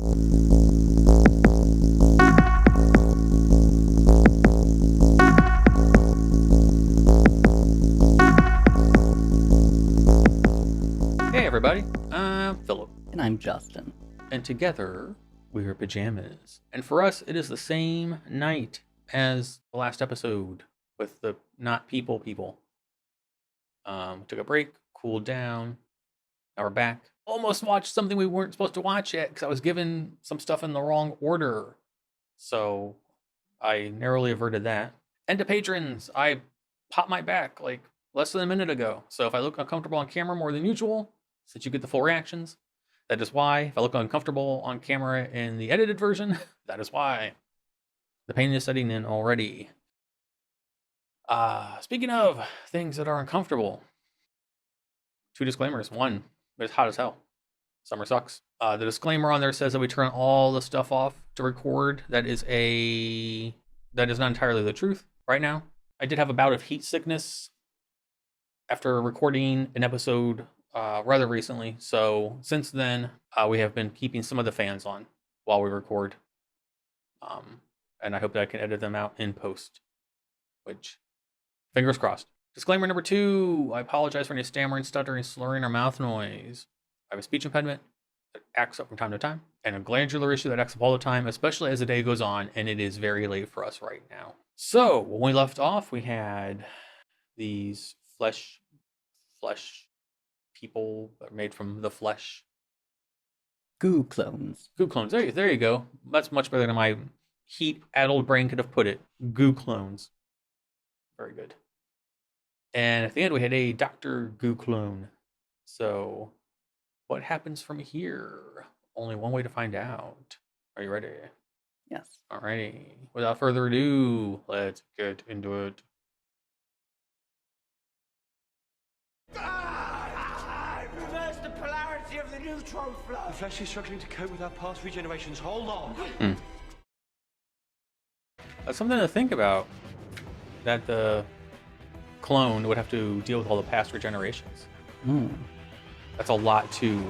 Hey everybody, I'm Philip. And I'm Justin. And together we are Pajamas. And for us, it is the same night as the last episode with the not people. Took a break, cooled down. Now we're back. Almost watched something we weren't supposed to watch yet because I was given some stuff in the wrong order. So I narrowly averted that. And to patrons, I popped my back like less than a minute ago. So if I look uncomfortable on camera more than usual, so that you get the full reactions, that is why. If I look uncomfortable on camera in the edited version, that is why. The pain is setting in already. Speaking of things that are uncomfortable, 2 disclaimers. One, it's hot as hell. Summer sucks. The disclaimer on there says that we turn all the stuff off to record. That is not entirely the truth right now. I did have a bout of heat sickness after recording an episode rather recently. So since then, we have been keeping some of the fans on while we record. And I hope that I can edit them out in post, which, fingers crossed. Disclaimer number 2, I apologize for any stammering, stuttering, slurring, or mouth noise. I have a speech impediment that acts up from time to time, and a glandular issue that acts up all the time, especially as the day goes on, and it is very late for us right now. So, when we left off, we had these flesh people that are made from the flesh. Goo clones. Goo clones. There you go. That's much better than my heat-addled brain could have put it. Goo clones. Very good. And at the end, we had a Dr. Goo clone. So, what happens from here? Only one way to find out. Are you ready? Yes. Alrighty. Without further ado, let's get into it. Reverse the polarity of the neutron flow. The flesh is struggling to cope with our past regenerations. Hold on. That's something to think about. That the clone would have to deal with all the past regenerations. That's a lot to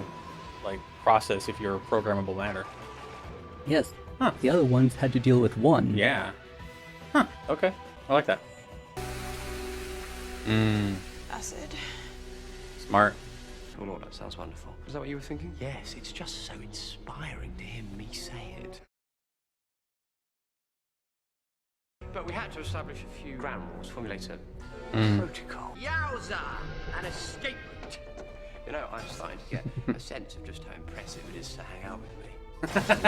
process if you're a programmable matter. Yes. Huh. The other ones had to deal with one. Yeah. Huh. Okay. I like that. Acid. Smart. Oh Lord, that sounds wonderful. Is that what you were thinking? Yes, it's just so inspiring to hear me say it. But we had to establish a few ground rules, formulate a protocol. Yowza! An escape route. You know, I'm starting to get a sense of just how impressive it is to hang out with me.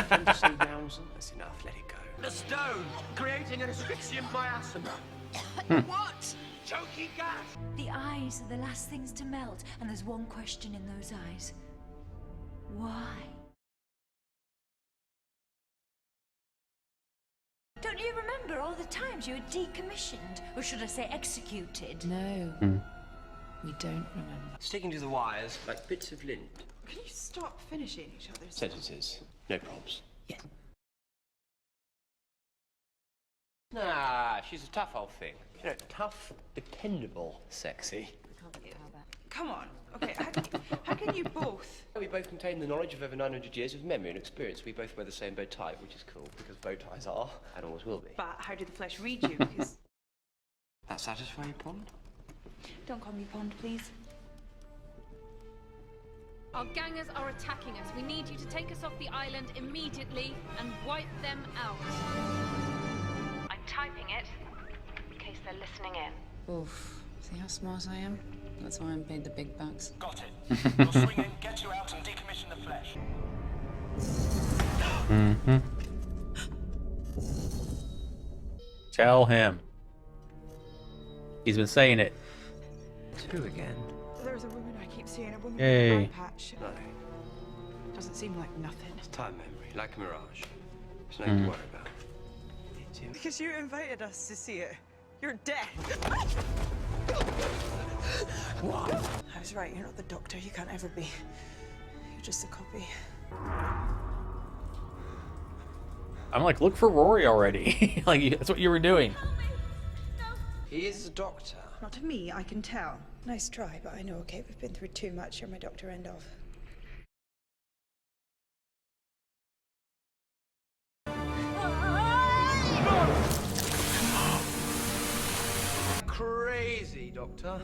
Can you say yowza? That's enough, let it go. The stone, creating an asphyxiant miasma. What? Choky gas. The eyes are the last things to melt, and there's one question in those eyes. Why? Don't you remember all the times you were decommissioned? Or should I say executed? No, we don't remember. Sticking to the wires like bits of lint. Can you stop finishing each other's Sentences, no probs. Yeah. Nah, she's a tough old thing. You know, tough, dependable, sexy. Come on. Okay, how can you both? We both contain the knowledge of over 900 years of memory and experience. We both wear the same bow tie, which is cool, because bow ties are, and always will be. But how did the flesh read you? Because That satisfy you, Pond? Don't call me Pond, please. Our gangers are attacking us. We need you to take us off the island immediately and wipe them out. I'm typing it in case they're listening in. Oof. See how smart I am? That's why I'm paid the big bucks. Got it. We'll swing in, get you out, and decommission the flesh. Tell him. He's been saying it. Two again. there's a woman I keep seeing, a woman Yay. with a eye patch. No, Doesn't seem like nothing. it's time memory, like a mirage. There's nothing to worry about. It's him. Because you invited us to see it. You're dead. What? I was right, you're not the doctor. You can't ever be. You're just a copy. I'm like, look for Rory already. Like, that's what you were doing. He is a doctor. Not to me, I can tell. Nice try, but I know, okay, we've been through too much. You're my doctor, end of. crazy, Doctor.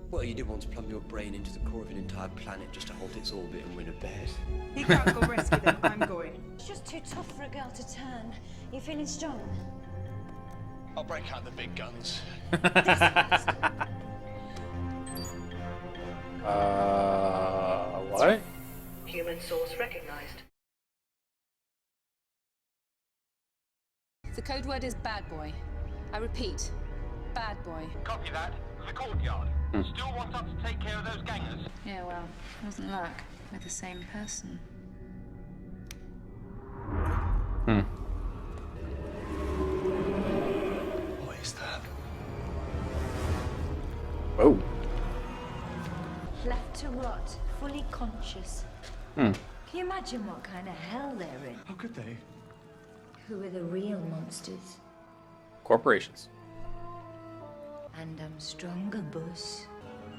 Well, you did want to plumb your brain into the core of an entire planet just to halt its orbit and win a bet. He can't go rescue them. I'm going. It's just too tough for a girl to turn. You feeling strong? I'll break out the big guns. What? Human source recognized. The code word is bad boy. I repeat, bad boy. Copy that. The courtyard. Still want us to take care of those gangers? Yeah, well, wasn't luck. We're the same person. What is that? Whoa. Left to rot, fully conscious. Can you imagine what kind of hell they're in? How could they? Who are the real monsters? Corporations. And I'm stronger, boss.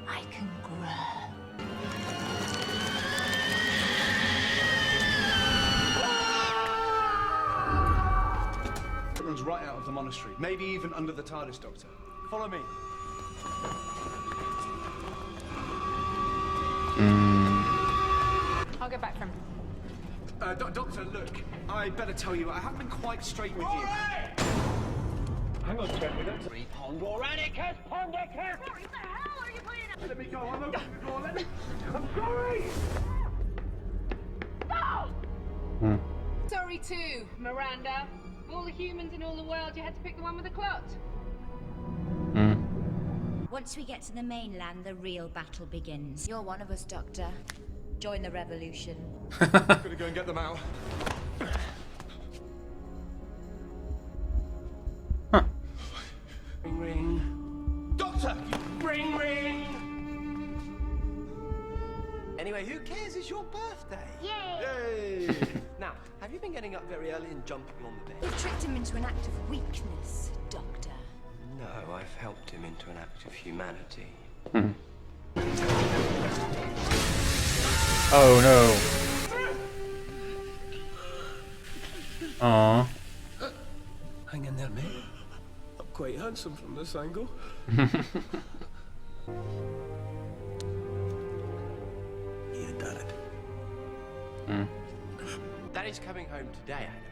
I can grow. It runs right out of the monastery, maybe even under the TARDIS, Doctor. Follow me. I'll go back from. Doctor, look, I better tell you, I haven't been quite straight with you. Hang on, Trent, we don't... Pondoranicus! Pondicus! What the hell are you playing at? Let me go, I'm opening the door, let me... I'm sorry! No! Sorry too, Miranda. Of all the humans in all the world, you had to pick the one with the clot. Once we get to the mainland, the real battle begins. You're one of us, Doctor. Join the revolution. Gotta go and get them out. Ring, ring. Doctor! Ring, ring! Anyway, who cares? It's your birthday. Yay! Now, have you been getting up very early and jumping on the bed? You've tricked him into an act of weakness, Doctor. No, I've helped him into an act of humanity. Oh no. Aw. Hang in there, mate. I'm quite handsome from this angle. You dad. Daddy's coming home today, Adam.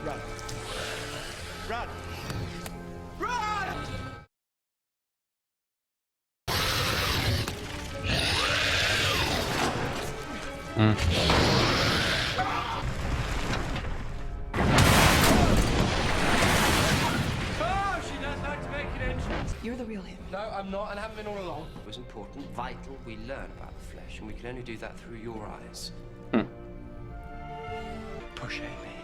Run. Run! Run! Oh, she does like to make an entrance. You're the real him. No, I'm not, and haven't been all along. It was important, vital. We learn about the flesh, and we can only do that through your eyes. Push Amy.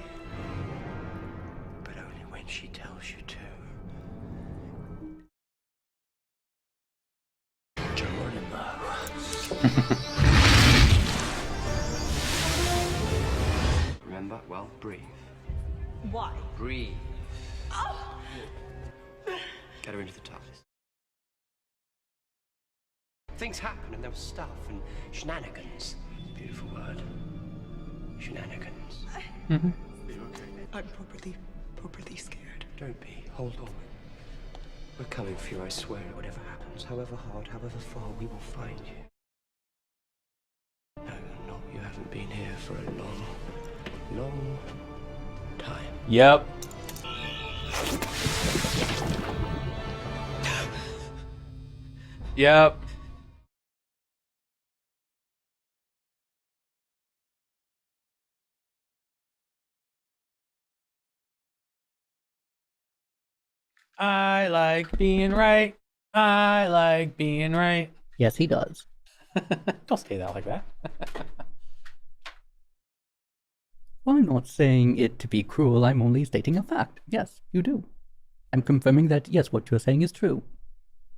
But only when she tells you to. Geronimo. Remember? Well, breathe. Why? Breathe. Get her into the TARDIS. Things happen and there was stuff and shenanigans. Beautiful word. Shenanigans. Are you okay? I'm properly scared. Don't be. Hold on. We're coming for you, I swear. Whatever happens, however hard, however far, we will find you. No, you're not. You haven't been here for a long, long time. Yep. Yep. I like being right. I like being right. Yes, he does. Don't say that like that. Well, I'm not saying it to be cruel, I'm only stating a fact. Yes, you do. I'm confirming that, yes, what you're saying is true.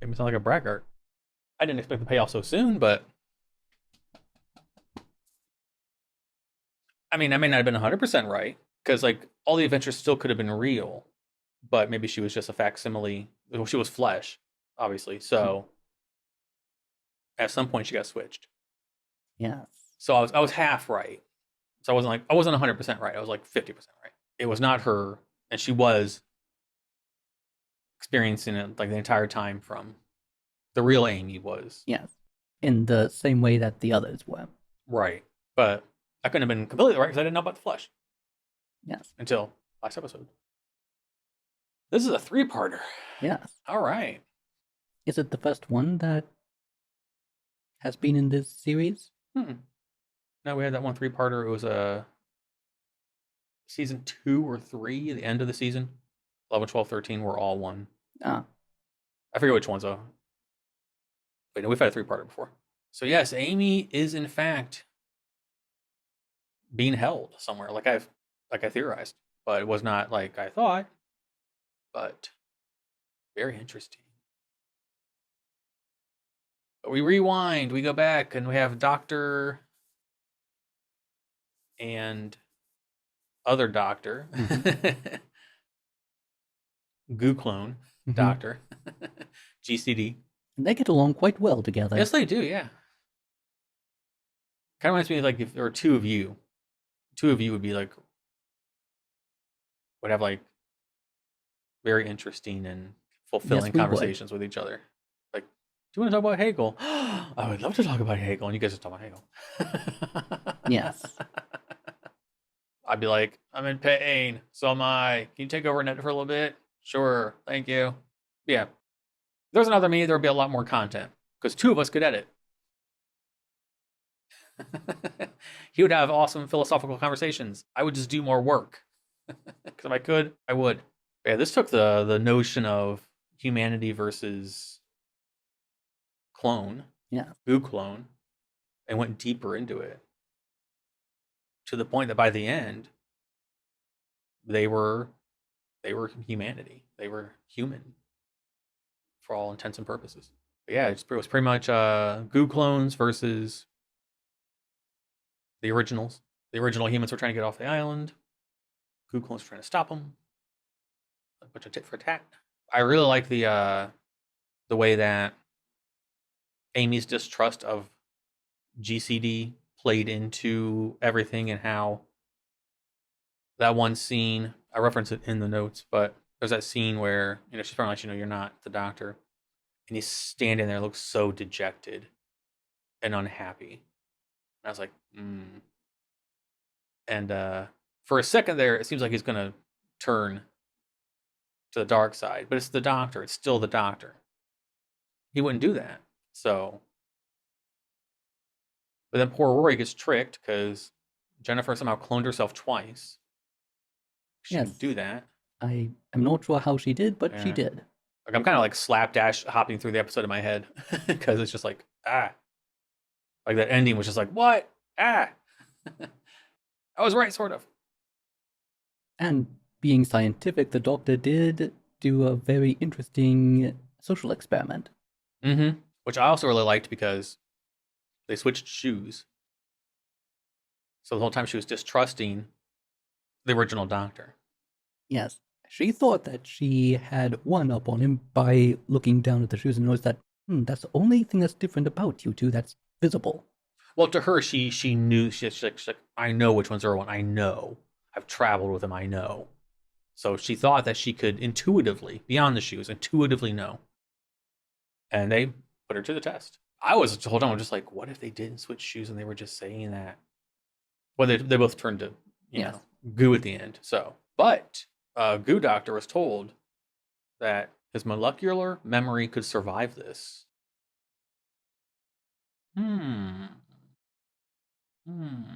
Made me sound like a braggart. I didn't expect the payoff so soon, but I mean, I may not have been 100% right, because like all the adventures still could have been real, but maybe she was just a facsimile. Well, she was flesh, obviously. So at some point she got switched. Yes. So I was half right, So I wasn't 100% right. I was like 50% right. It was not her, and she was experiencing it like the entire time from the real Amy was. Yes. In the same way that the others were. Right. But I couldn't have been completely right because I didn't know about the flesh Yes. until last episode. This is a 3-parter. Yes. All right. Is it the first one that has been in this series? No, we had that one 3-parter. It was a season 2 or 3, the end of the season. 11, 12, 13 were all one. Ah. I forget which ones though. Wait, no, we've had a 3-parter before. So yes, Amy is in fact being held somewhere, like I theorized, but it was not like I thought. But very interesting. But we rewind, we go back, and we have Doctor and other Doctor, Goo Clone Doctor, GCD. And they get along quite well together. Yes, they do. Yeah. Kind of reminds me of like if there were 2 of you. 2 of you would be like would have like very interesting and fulfilling conversations with each other. Like, do you want to talk about Hegel? I would love to talk about Hegel, and you guys just talk about Hegel. Yes. I'd be like, I'm in pain. So am I. Can you take over net for a little bit? Sure. Thank you. Yeah. If there's another me, there would be a lot more content because 2 of us could edit. He would have awesome philosophical conversations. I would just do more work. Because if I could, I would. Yeah, this took the notion of humanity versus clone, Goo clone, and went deeper into it. To the point that by the end, they were humanity. They were human for all intents and purposes. But yeah, it was pretty much Goo clones versus the originals. The original humans were trying to get off the island. Goo clones were trying to stop them. A bunch of tit for tat. I really like the way that Amy's distrust of GCD played into everything, and how that one scene, I reference it in the notes, but there's that scene where, she's probably like, you're not the doctor. And he's standing there, looks so dejected and unhappy. And I was like, And for a second there, it seems like he's going to turn to the dark side, but it's the doctor. It's still the doctor. He wouldn't do that. So, but then poor Rory gets tricked because Jennifer somehow cloned herself twice. She didn't do that. I am not sure how she did, but she did. Like I'm kind of like slapdash hopping through the episode in my head because it's just like, like that ending was just like, what? I was right, sort of. And being scientific, the doctor did do a very interesting social experiment. Which I also really liked because they switched shoes. So the whole time she was distrusting the original doctor. Yes. She thought that she had one up on him by looking down at the shoes and noticed that, that's the only thing that's different about you two that's visible. Well, to her, she knew, she's like, I know which ones are one. I know. I've traveled with him. I know. So she thought that she could intuitively, beyond the shoes, intuitively know. And they put her to the test. I was the whole time just like, what if they didn't switch shoes and they were just saying that? Well, they both turned to, you know, goo at the end. So, but Goo Doctor was told that his molecular memory could survive this.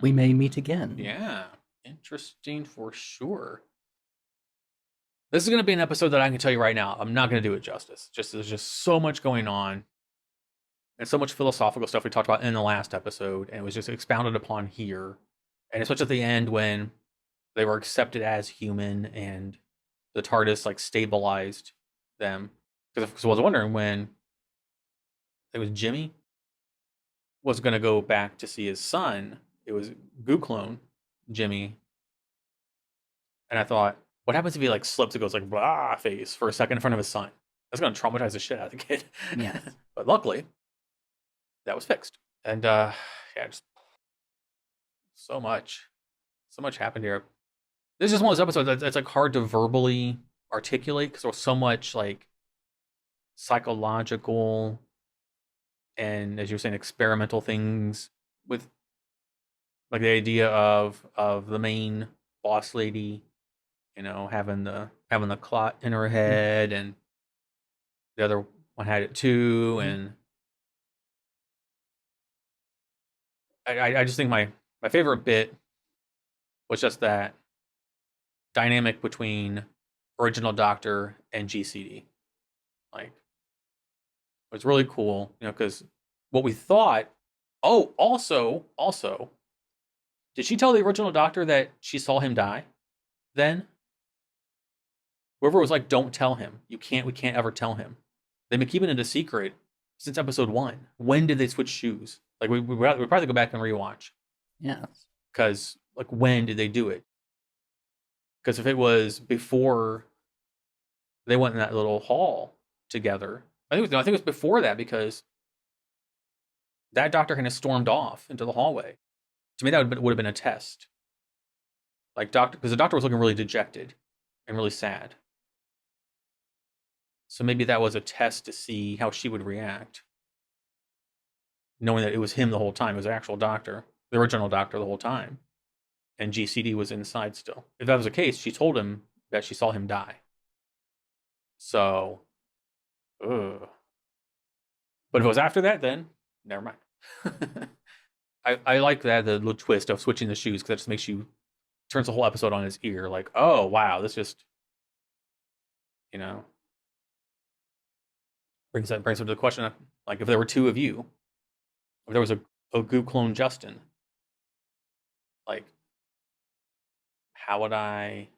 We may meet again. Yeah. Interesting for sure. This is going to be an episode that I can tell you right now, I'm not going to do it justice. There's just so much going on. And so much philosophical stuff we talked about in the last episode. And it was just expounded upon here. And especially at the end when they were accepted as human and the TARDIS like stabilized them. Because I was wondering when it was Jimmy was going to go back to see his son. It was Goo Clone, Jimmy. And I thought, what happens if he like slips and goes like blah face for a second in front of his son? That's going to traumatize the shit out of the kid. Yes. But luckily, that was fixed. And just so much. So much happened here. This is just one of those episodes that's like hard to verbally articulate because there's so much like psychological and, as you were saying, experimental things with like the idea of the main boss lady, you know, having the clot in her head, and the other one had it too, and I just think my favorite bit was just that dynamic between original Doctor and GCD. Like, it was really cool, you know, because what we thought. Oh, also, did she tell the original Doctor that she saw him die? Then whoever was like, "Don't tell him. We can't ever tell him." They've been keeping it a secret since episode 1. When did they switch shoes? Like we probably go back and rewatch. Yes. Because like, when did they do it? Because if it was before they went in that little hall together, I think it was before that, because that Doctor kind of stormed off into the hallway. To me, that would have been a test. Like because the Doctor was looking really dejected and really sad. So maybe that was a test to see how she would react, knowing that it was him the whole time. It was the actual Doctor, the original Doctor, the whole time, and GCD was inside still. If that was the case, she told him that she saw him die. So, ugh. But if it was after that, then never mind. I like that, the little twist of switching the shoes, because that just makes you turns the whole episode on its ear. Like, oh wow, this just, you know, brings up to the question of, like, if there were two of you, if there was a goo clone Justin, like, how would I?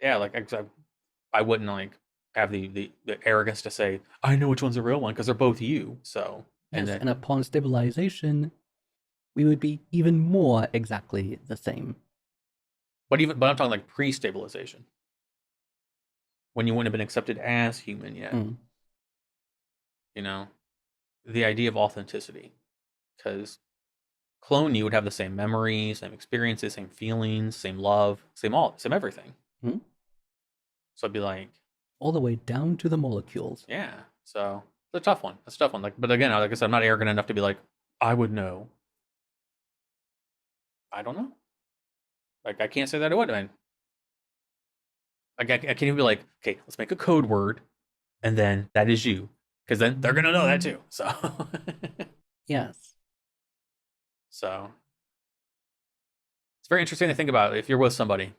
Yeah, like, I wouldn't like have the arrogance to say I know which one's the real one, because they're both you. So yes, and upon stabilization, we would be even more exactly the same. But I'm talking like pre-stabilization, when you wouldn't have been accepted as human yet. You know, the idea of authenticity, because clone you would have the same memories, same experiences, same feelings, same love, same everything. So I'd be like, all the way down to the molecules. Yeah. So it's a tough one. It's a tough one. Like, but again, like I said, I'm not arrogant enough to be like, I would know. I don't know. Like, I can't say that I would. I mean, like, I can't even be like, okay, let's make a code word, and then that is you, because then they're gonna know that too. So yes. So it's very interesting to think about if you're with somebody.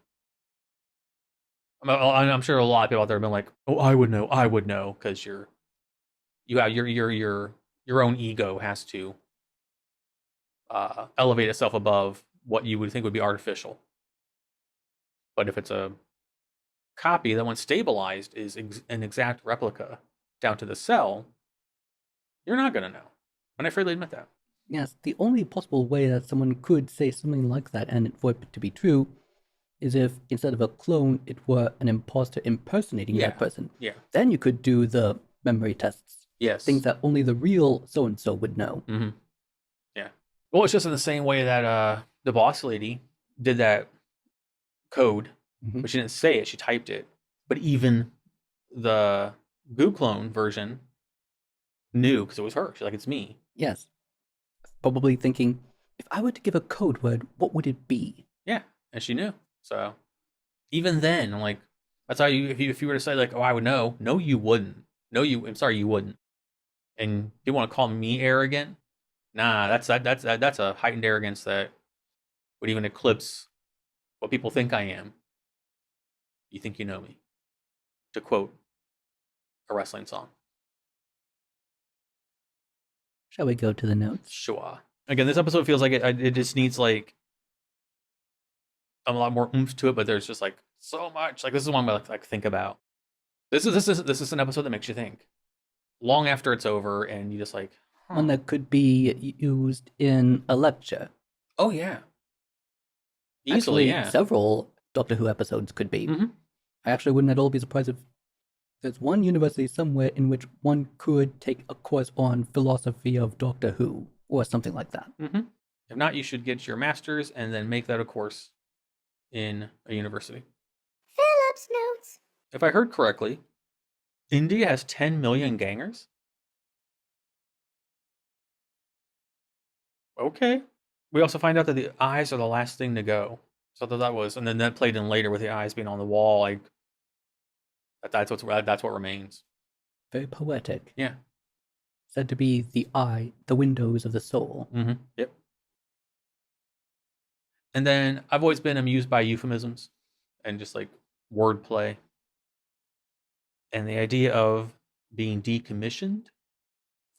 I'm sure a lot of people out there have been like, "Oh, I would know," because you have your own ego has to elevate itself above what you would think would be artificial. But if it's a copy that, when stabilized, is an exact replica down to the cell, you're not gonna know. And I freely admit that. Yes, the only possible way that someone could say something like that and for it to be true is if, instead of a clone, it were an imposter impersonating that person. Yeah. Then you could do the memory tests. Yes. Things that only the real so-and-so would know. Mm-hmm. Yeah. Well, it's just in the same way that the boss lady did that code, but she didn't say it, she typed it. But even the goo clone version knew, because it was her. She's like, it's me. Yes. Probably thinking, if I were to give a code word, what would it be? Yeah, and she knew. So even then, I'm like, that's how you, if you were to say like, oh, I would know. No, you wouldn't. No, I'm sorry, you wouldn't. And you want to call me arrogant? Nah, that's a heightened arrogance that would even eclipse what people think I am. You think you know me, to quote a wrestling song. Shall we go to the notes? Sure. Again, this episode feels like it just needs like a lot more oomph to it, but there's just like so much. Like, this is one I like think about. This is an episode that makes you think long after it's over, and you just like, one that could be used in a lecture. Oh yeah, easily. Actually, yeah, several Doctor Who episodes could be. I actually wouldn't at all be surprised if there's one university somewhere in which one could take a course on philosophy of Doctor Who or something like that. If not, you should get your master's and then make that a course in a university. Phillips notes. If I heard correctly, India has 10 million gangers? Okay. We also find out that the eyes are the last thing to go. So I thought that was, and then that played in later with the eyes being on the wall. Like that's what remains. Very poetic. Yeah. Said to be the eye, the windows of the soul. Mm-hmm. Yep. And then I've always been amused by euphemisms and just like wordplay. And the idea of being decommissioned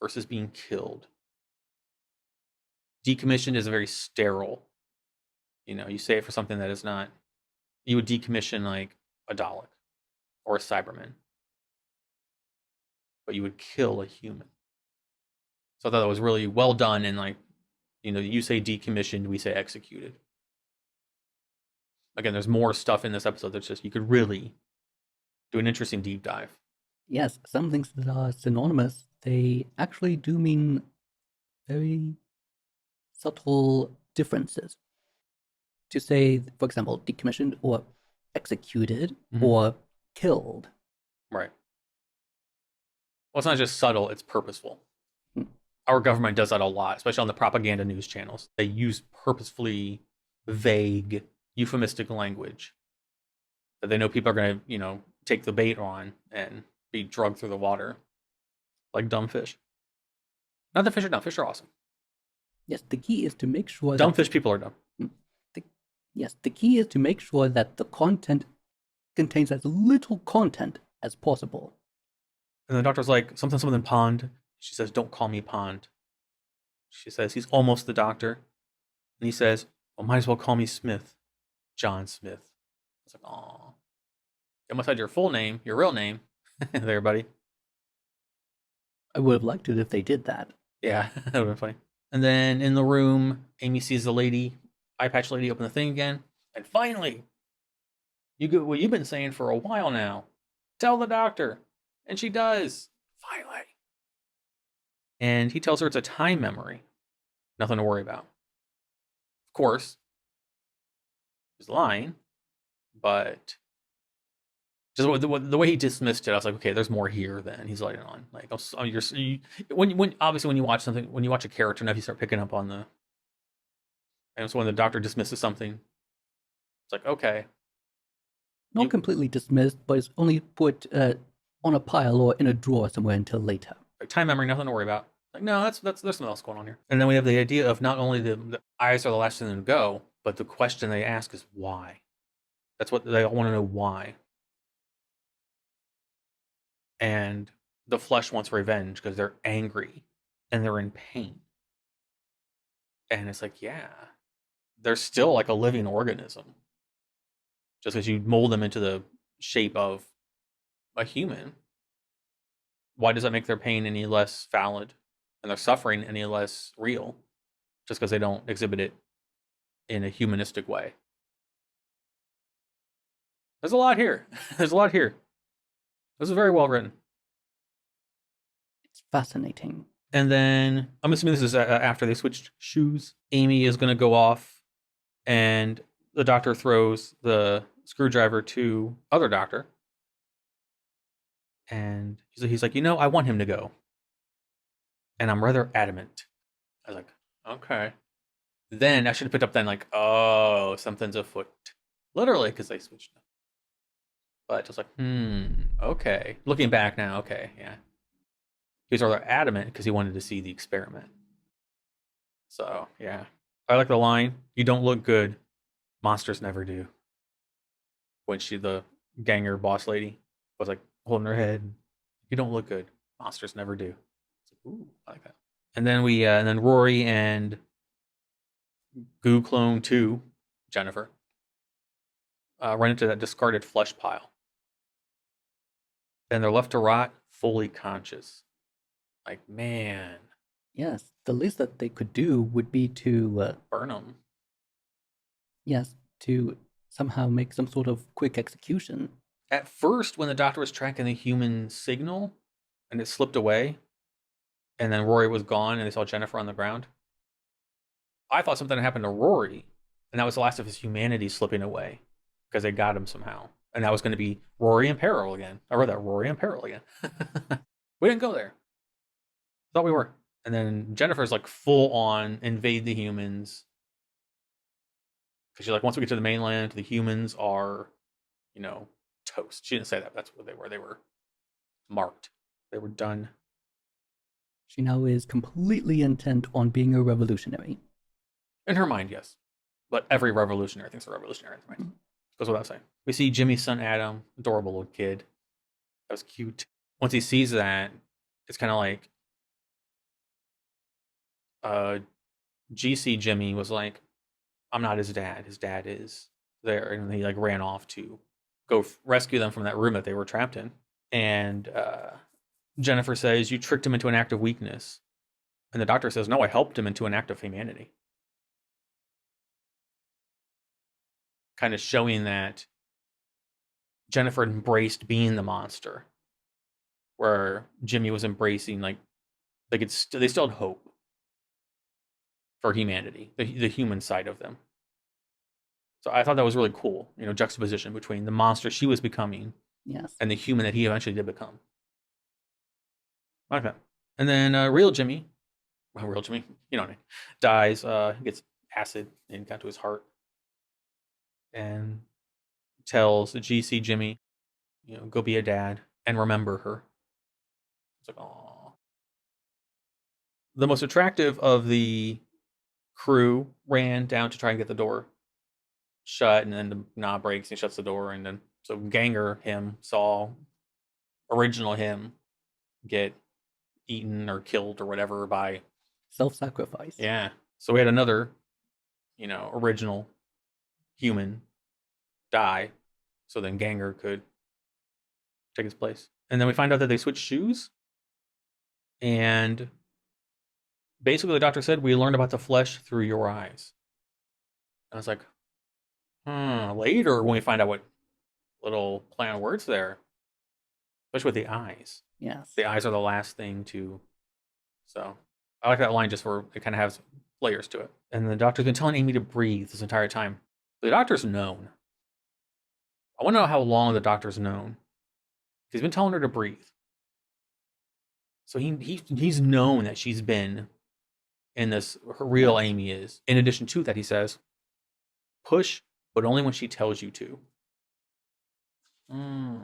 versus being killed. Decommissioned is very sterile. You know, you say it for something that is not. You would decommission like a Dalek or a Cyberman. But you would kill a human. So I thought that was really well done. And like, you know, you say decommissioned, we say executed. Again, there's more stuff in this episode that's just, you could really do an interesting deep dive. Yes, some things that are synonymous, they actually do mean very subtle differences. To say, for example, decommissioned or executed or killed. Right. Well, it's not just subtle, it's purposeful. Our government does that a lot, especially on the propaganda news channels. They use purposefully vague, euphemistic language that they know people are going to, you know, take the bait on and be drugged through the water like dumb fish. Not that fish are dumb. Fish are awesome. Yes, the key is to make sure dumb fish people are dumb. The key is to make sure that the content contains as little content as possible. And the doctor's like, something Pond. She says, don't call me Pond. She says, he's almost the doctor. And he says, well, might as well call me Smith. John Smith. I was like, aw. You almost had your full name, your real name. There, buddy. I would have liked it if they did that. Yeah, that would have been funny. And then in the room, Amy sees the lady, eye patch lady, open the thing again. And finally, you get what you've been saying for a while now. Tell the doctor. And she does. Finally. And he tells her it's a time memory. Nothing to worry about. Of course, he's lying, but just the way he dismissed it, I was like, okay, there's more here. Then he's letting on. Like, when obviously when you watch something, when you watch a character, now you start picking up on the. And so when the doctor dismisses something, it's like, okay. Not completely dismissed, but it's only put on a pile or in a drawer somewhere until later. Like, time memory, nothing to worry about. Like, no, there's something else going on here. And then we have the idea of not only the eyes are the last thing to go, but the question they ask is why. That's what they want to know, why. And the flesh wants revenge because they're angry and they're in pain. And it's like, yeah, they're still like a living organism. Just because you mold them into the shape of a human, why does that make their pain any less valid and their suffering any less real? Just because they don't exhibit it in a humanistic way. There's a lot here. There's a lot here. This is very well written. It's fascinating. And then, I'm assuming this is after they switched shoes. Amy is going to go off, and the doctor throws the screwdriver to other doctor. And he's like, you know, I want him to go. And I'm rather adamant. I was like, okay. Then I should have picked up then like, oh, something's afoot. Literally, because they switched up. But just like, okay. Looking back now, okay, yeah. He was rather adamant because he wanted to see the experiment. So, yeah. I like the line, you don't look good. Monsters never do. When the ganger boss lady was like holding her head. You don't look good. Monsters never do. Like, ooh, I like that. And then and then Rory and Goo Clone 2, Jennifer, run into that discarded flesh pile. And they're left to rot fully conscious. Like, man. Yes, the least that they could do would be to burn them. Yes, to somehow make some sort of quick execution. At first, when the doctor was tracking the human signal and it slipped away, and then Rory was gone and they saw Jennifer on the ground, I thought something had happened to Rory, and that was the last of his humanity slipping away because they got him somehow. And that was going to be Rory in peril again. I read that, Rory in peril again. We didn't go there. Thought we were. And then Jennifer's like full on invade the humans. Because she's like, once we get to the mainland, the humans are, you know, toast. She didn't say that. That's what they were. They were marked. They were done. She now is completely intent on being a revolutionary. In her mind, yes. But every revolutionary thinks they're revolutionary in their mind. Goes without saying. We see Jimmy's son Adam, adorable little kid. That was cute. Once he sees that, it's kind of like GC Jimmy was like, I'm not his dad. His dad is there. And he like ran off to go rescue them from that room that they were trapped in. And Jennifer says, you tricked him into an act of weakness. And the doctor says, no, I helped him into an act of humanity. Kind of showing that Jennifer embraced being the monster, where Jimmy was embracing like they still had hope for humanity, the human side of them. So I thought that was really cool, you know, juxtaposition between the monster she was becoming, yes, and the human that he eventually did become. Okay, and then real Jimmy, you know what I mean, dies. Gets acid and got to his heart. And tells GC Jimmy, you know, go be a dad and remember her. It's like, aw. The most attractive of the crew ran down to try and get the door shut, and then the knob breaks and he shuts the door, and then so Ganger him saw original him get eaten or killed or whatever by self-sacrifice. Yeah. So we had another, you know, original human die, so then Ganger could take his place. And then we find out that they switched shoes, and basically the doctor said, we learned about the flesh through your eyes. And I was like, later when we find out what little play on words there, especially with the eyes. Yes. The eyes are the last thing to, so I like that line just for it kind of has layers to it. And the doctor's been telling Amy to breathe this entire time. The doctor's known. I want to know how long the doctor's known. He's been telling her to breathe. So he's known that she's been in this, her real Amy is. In addition to that, he says, push, but only when she tells you to. To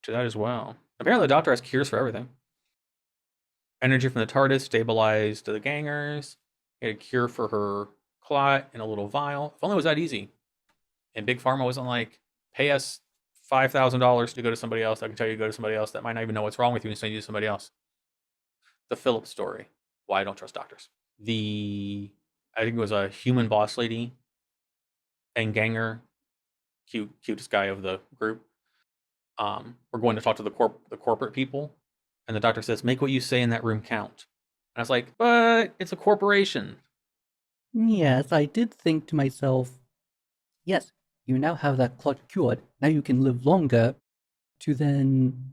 that as well. Apparently the doctor has cures for everything. Energy from the TARDIS stabilized the Gangers. He had a cure for her clot in a little vial. If only it was that easy. And Big Pharma wasn't like, pay us $5,000 to go to somebody else. I can tell you to go to somebody else that might not even know what's wrong with you and send you to somebody else. The Phillips story. Why I don't trust doctors. I think it was a human boss lady and Ganger, cutest guy of the group. We're going to talk to the corporate people. And the doctor says, make what you say in that room count. And I was like, but it's a corporation. Yes, I did think to myself, yes, you now have that clot cured. Now you can live longer to then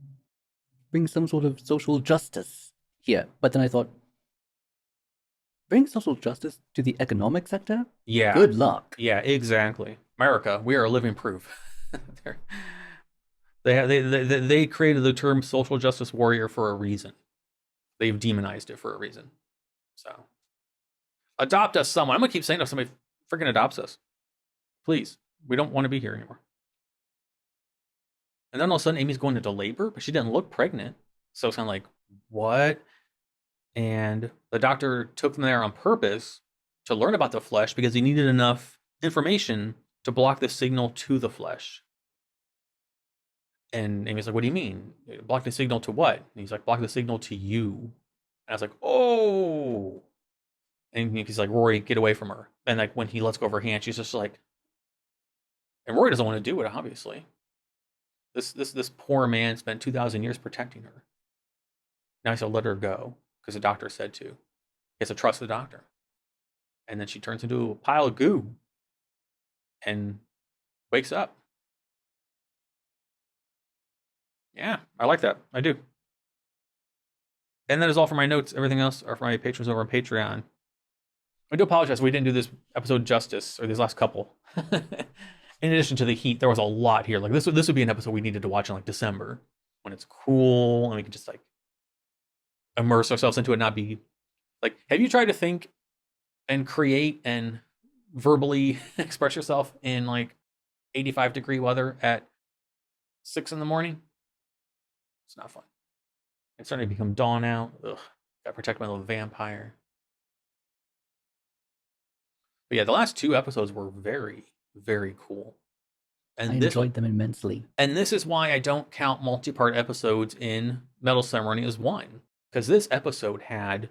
bring some sort of social justice here. But then I thought, bring social justice to the economic sector? Yeah. Good luck. Yeah, exactly. America, we are a living proof. They created the term social justice warrior for a reason. They've demonized it for a reason. So, adopt us, someone. I'm going to keep saying if somebody freaking adopts us. Please. We don't want to be here anymore. And then all of a sudden, Amy's going into labor, but she didn't look pregnant. So it's kind of like, what? And the doctor took them there on purpose to learn about the flesh because he needed enough information to block the signal to the flesh. And Amy's like, what do you mean? Block the signal to what? And he's like, block the signal to you. And I was like, oh. And he's like, Rory, get away from her. And like when he lets go of her hand, she's just like, and Rory doesn't want to do it, obviously. This poor man spent 2,000 years protecting her. Now he's to let her go because the doctor said to. He has to trust the doctor. And then she turns into a pile of goo and wakes up. Yeah, I like that. I do. And that is all for my notes. Everything else are for my patrons over on Patreon. I do apologize. We didn't do this episode justice, or these last couple. In addition to the heat, there was a lot here. Like this would be an episode we needed to watch in like December when it's cool and we can just like immerse ourselves into it, not be like, have you tried to think and create and verbally express yourself in like 85-degree weather at 6 in the morning? It's not fun. It's starting to become dawn out. Ugh. Gotta protect my little vampire. But yeah, the last 2 episodes were very, very cool. And I enjoyed them immensely. And this is why I don't count multi-part episodes in Metal Ceremony as one. Because this episode had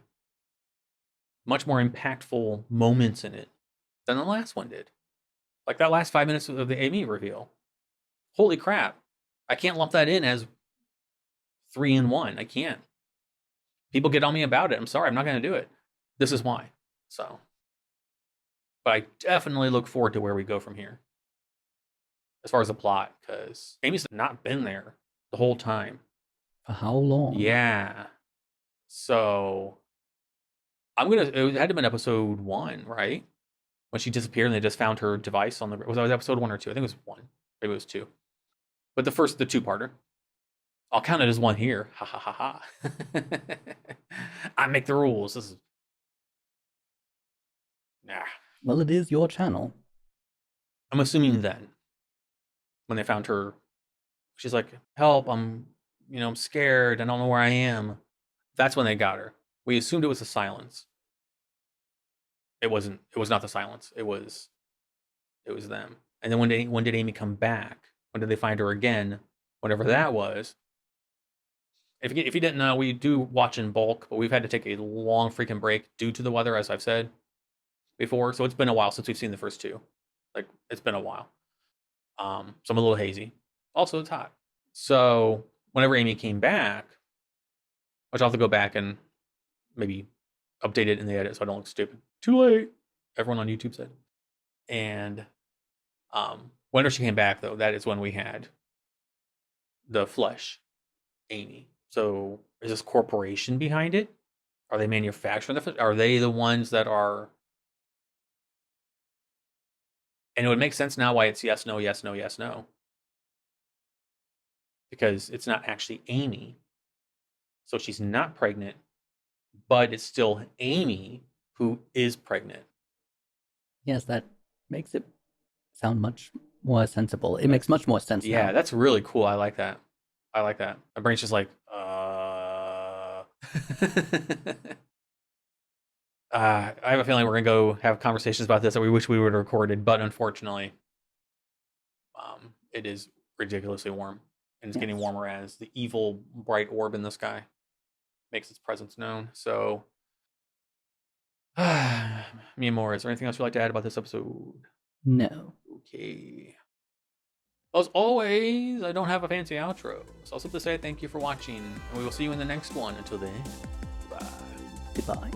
much more impactful moments in it than the last one did. Like that last 5 minutes of the Amy reveal. Holy crap. I can't lump that in as 3 in 1. I can't. People get on me about it. I'm sorry, I'm not going to do it. This is why. So. But I definitely look forward to where we go from here. As far as the plot, because Amy's not been there the whole time. For how long? Yeah. So it had to have been episode 1, right? When she disappeared and they just found her device on the... Was that episode 1 or 2? I think it was 1. Maybe it was 2. But the 2-parter. I'll count it as 1 here. Ha ha ha ha. I make the rules. This is... Nah. Well, it is your channel. I'm assuming then, when they found her, she's like, help, I'm scared. I don't know where I am. That's when they got her. We assumed it was the silence. It wasn't. It was not the silence. It was them. And then when did Amy come back? When did they find her again? Whatever that was. If you didn't know, we do watch in bulk, but we've had to take a long freaking break due to the weather, as I've said before. So it's been a while since we've seen the first 2. Like, it's been a while. So I'm a little hazy. Also, it's hot. So whenever Amy came back, which I'll have to go back and maybe update it in the edit so I don't look stupid. Too late, everyone on YouTube said. And whenever she came back, though, that is when we had the flesh Amy. So is this corporation behind it? Are they manufacturing the flesh? Are they the ones that are... And it would make sense now why it's yes, no, yes, no, yes, no. Because it's not actually Amy. So she's not pregnant, but it's still Amy who is pregnant. Yes, that makes it sound much more sensible. It makes much more sense now. Yeah, that's really cool. I like that. My brain's just like, I have a feeling we're going to go have conversations about this that we wish we would have recorded, but unfortunately, it is ridiculously warm. And it's getting warmer as the evil bright orb in the sky makes its presence known. So, Mia Moore, is there anything else you'd like to add about this episode? No. Okay. As always, I don't have a fancy outro, so I'll simply say thank you for watching, and we will see you in the next one. Until then, bye. Goodbye.